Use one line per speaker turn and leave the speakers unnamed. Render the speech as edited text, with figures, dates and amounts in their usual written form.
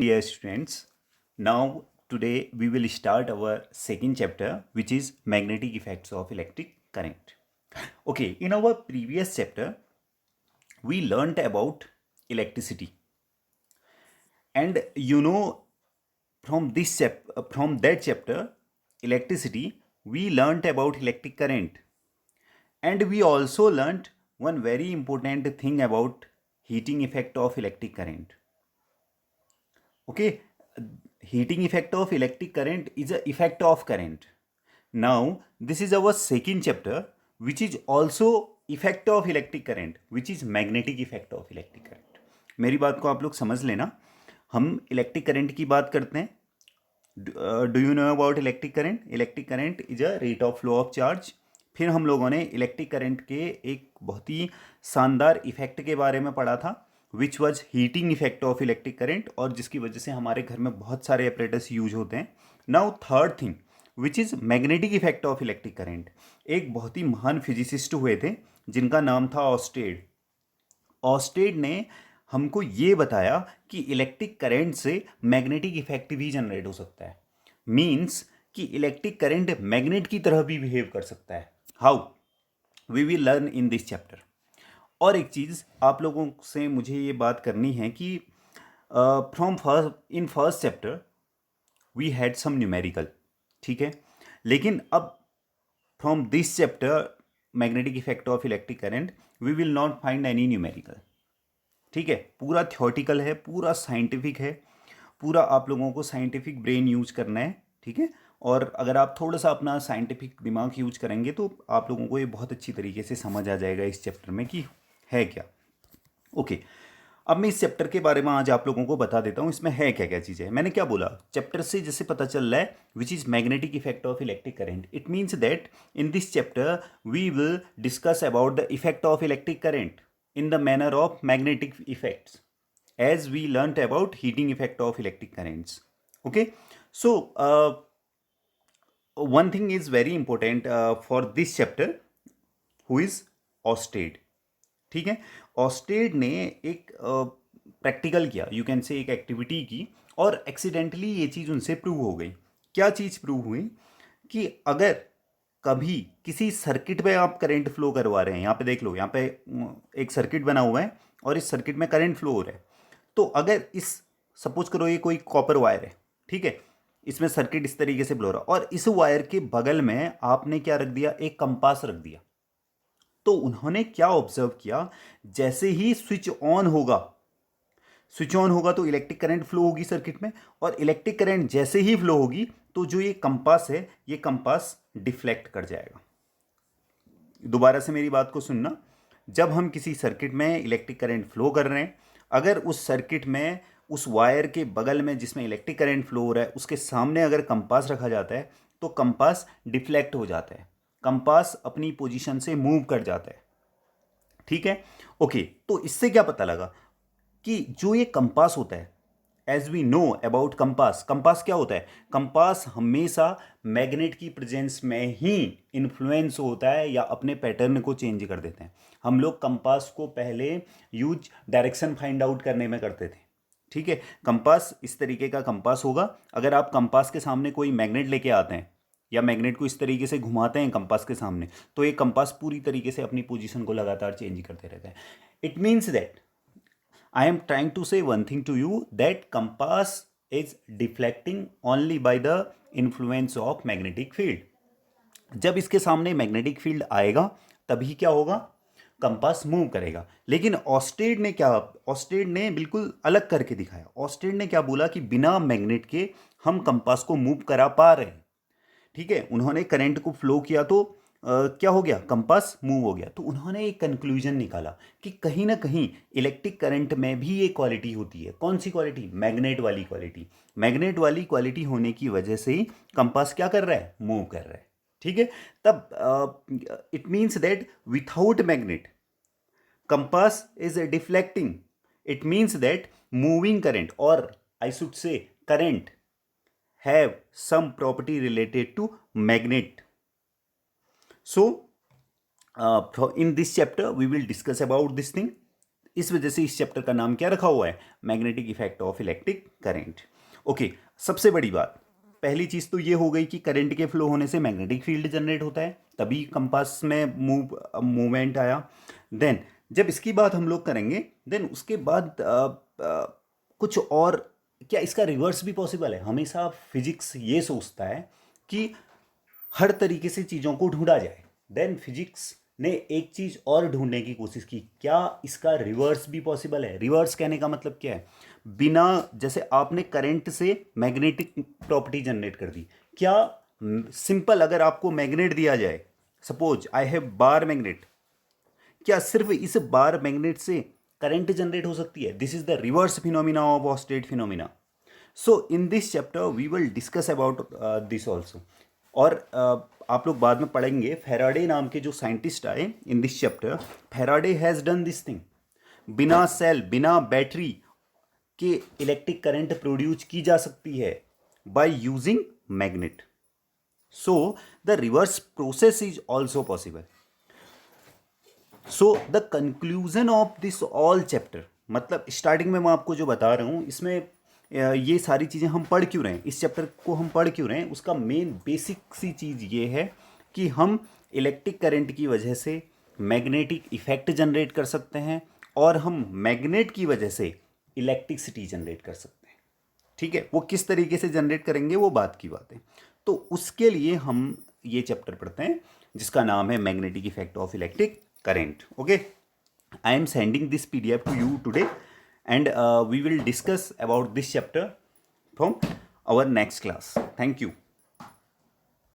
Dear students, now today we will start our second chapter, which is magnetic effects of electric current. Okay, in our previous chapter, we learnt about electricity, and from that chapter, electricity, we learnt about electric current, and we also learnt one very important thing about heating effect of electric current. Okay, heating effect of electric current is a effect of current. Now this is our second chapter, which is also effect of electric current, which is magnetic effect of electric current. मेरी बात को आप लोग समझ लेना. हम electric current की बात करते हैं. Do you know about electric current? Electric current is a rate of flow of charge. फिर हम लोगों ने इलेक्ट्रिक करंट के एक बहुत ही शानदार इफेक्ट के बारे में पढ़ा था, which was heating effect of electric current, और जिसकी वजह से हमारे घर में बहुत सारे अपरेटस यूज होते हैं. Now third thing which is magnetic effect of electric current. एक बहुत ही महान फिजिसिस्ट हुए थे जिनका नाम था ऑस्टेड. ऑस्टेड ने हमको ये बताया कि इलेक्ट्रिक करंट से मैग्नेटिक इफेक्ट भी जनरेट हो सकता है. मीन्स कि इलेक्ट्रिक करंट मैग्नेट की तरह भी बिहेव कर सकता है. How? We will learn in this chapter. और एक चीज़ आप लोगों से मुझे ये बात करनी है कि from first chapter we had some numerical. ठीक है, लेकिन अब from this chapter magnetic effect of electric current we will not find any numerical. ठीक है, पूरा थ्योरेटिकल है, पूरा साइंटिफिक है, पूरा आप लोगों को साइंटिफिक ब्रेन यूज करना है. ठीक है, और अगर आप थोड़ा सा अपना साइंटिफिक दिमाग यूज करेंगे तो आप लोगों को ये बहुत अच्छी तरीके से समझ आ जाएगा इस चैप्टर में कि है क्या. ओके, अब मैं इस चैप्टर के बारे में आज आप लोगों को बता देता हूँ इसमें है क्या क्या चीज़ें. मैंने क्या बोला, चैप्टर से जैसे पता चल रहा है which is magnetic effect of electric current. It means that in this chapter we will discuss about the effect of electric current in the manner of magnetic effects, as we learnt about heating effect of electric currents. Okay, so one thing is very important for this chapter, who is Oersted. ठीक है, Oersted ने एक practical किया, you can say एक activity की, और accidentally ये चीज़ उनसे प्रूव हो गई. क्या चीज़ प्रूव हुई? कि अगर कभी किसी सर्किट में आप करंट फ्लो करवा रहे हैं, यहाँ पे देख लो, यहाँ पे एक सर्किट बना हुआ है और इस सर्किट में करंट फ्लो हो रहा है. तो अगर इस सपोज करो ये कोई कॉपर वायर है, ठीक है, इसमें सर्किट इस तरीके से फ्लो हो रहा है, और इस वायर के बगल में आपने क्या रख दिया, एक कंपास रख दिया. तो उन्होंने क्या ऑब्जर्व किया, जैसे ही स्विच ऑन होगा तो इलेक्ट्रिक करंट फ्लो होगी सर्किट में, और इलेक्ट्रिक करंट जैसे ही फ्लो होगी तो जो ये कंपास है, ये कंपास डिफ्लेक्ट कर जाएगा. दोबारा से मेरी बात को सुनना. जब हम किसी सर्किट में इलेक्ट्रिक करंट फ्लो कर रहे हैं, अगर उस सर्किट में उस वायर के बगल में जिसमें इलेक्ट्रिक करंट फ्लो हो रहा है उसके सामने अगर कंपास रखा जाता है तो कंपास डिफ्लेक्ट हो जाता है, कंपास अपनी पोजीशन से मूव कर जाता है. ठीक है, ओके. तो इससे क्या पता लगा कि जो ये कंपास होता है, as we know about compass, compass क्या होता है? कंपास हमेशा मैग्नेट की प्रेजेंस में ही इन्फ्लुएंस होता है या अपने पैटर्न को चेंज कर देते हैं. हम लोग कंपास को पहले यूज डायरेक्शन फाइंड आउट करने में करते थे. ठीक है, कंपास इस तरीके का कंपास होगा. अगर आप कंपास के सामने कोई मैग्नेट लेके आते हैं या मैग्नेट को इस तरीके से घुमाते हैं कंपास के सामने, तो ये कंपास पूरी तरीके से अपनी पोजीशन को लगातार चेंज करते रहता है. It means that I am trying to say one thing to you, that compass is deflecting only by the influence of magnetic field. जब इसके सामने मैग्नेटिक फील्ड आएगा तभी क्या होगा, कंपास मूव करेगा. लेकिन ऑस्टेड ने बिल्कुल अलग करके दिखाया. ऑस्टेड ने क्या बोला कि बिना मैग्नेट के हम कंपास को मूव करा पा रहे हैं. ठीक है, उन्होंने करंट को फ्लो किया तो क्या हो गया, कंपास मूव हो गया. तो उन्होंने एक कंक्लूजन निकाला कि कहीं ना कहीं इलेक्ट्रिक करंट में भी ये क्वालिटी होती है. कौन सी क्वालिटी? मैग्नेट वाली क्वालिटी. मैग्नेट वाली क्वालिटी होने की वजह से ही कंपास क्या कर रहा है, मूव कर रहा है. ठीक है, तब it means that without magnet compass is deflecting. It means that moving current, और I should say current have some property related to magnet. So in this chapter we will discuss about this thing. इस वजह से इस chapter का नाम क्या रखा हुआ है, magnetic effect of electric current. Okay, सबसे बड़ी बात, पहली चीज़ तो ये हो गई कि करंट के फ्लो होने से मैग्नेटिक फील्ड जनरेट होता है, तभी कंपास में मूवमेंट आया। देन जब इसकी बात हम लोग करेंगे, देन उसके बाद कुछ और, क्या इसका रिवर्स भी पॉसिबल है? हमेशा फिजिक्स ये सोचता है कि हर तरीके से चीज़ों को ढूंढा जाए। देन फिजिक्स ने एक चीज़ और ढूंढने की कोशिश की, क्या इसका रिवर्स भी पॉसिबल है? रिवर्स कहने का मतलब क्या है? बिना, जैसे आपने करंट से मैग्नेटिक प्रॉपर्टी जनरेट कर दी, क्या सिंपल अगर आपको मैग्नेट दिया जाए, suppose I have bar magnet, क्या सिर्फ इस बार मैग्नेट से करंट जनरेट हो सकती है? This is the reverse phenomena of Oersted phenomena. So in this chapter we will discuss about this also. और आप लोग बाद में पढ़ेंगे, फेराडे नाम के जो साइंटिस्ट आए इन this chapter, Faraday has done this thing. बिना सेल, बिना बैटरी के इलेक्ट्रिक करंट प्रोड्यूस की जा सकती है by using magnet. So the reverse process is also possible. So the conclusion of this all chapter, मतलब स्टार्टिंग में मैं आपको जो बता रहा हूँ, इसमें ये सारी चीज़ें हम पढ़ क्यों रहे हैं, इस चैप्टर को हम पढ़ क्यों रहे हैं, उसका मेन बेसिक सी चीज़ ये है कि हम इलेक्ट्रिक करंट की वजह से मैग्नेटिक इफेक्ट जनरेट कर सकते हैं, और हम मैग्नेट की वजह से इलेक्ट्रिसिटी जनरेट कर सकते हैं। ठीक है, वो किस तरीके से जनरेट करेंगे वो बात की बात है। तो उसके लिए हम ये चैप्टर पढ़ते हैं जिसका नाम है magnetic effect of electric current. Okay, I am sending this PDF to you today, and we will discuss about this chapter from our next class. Thank you.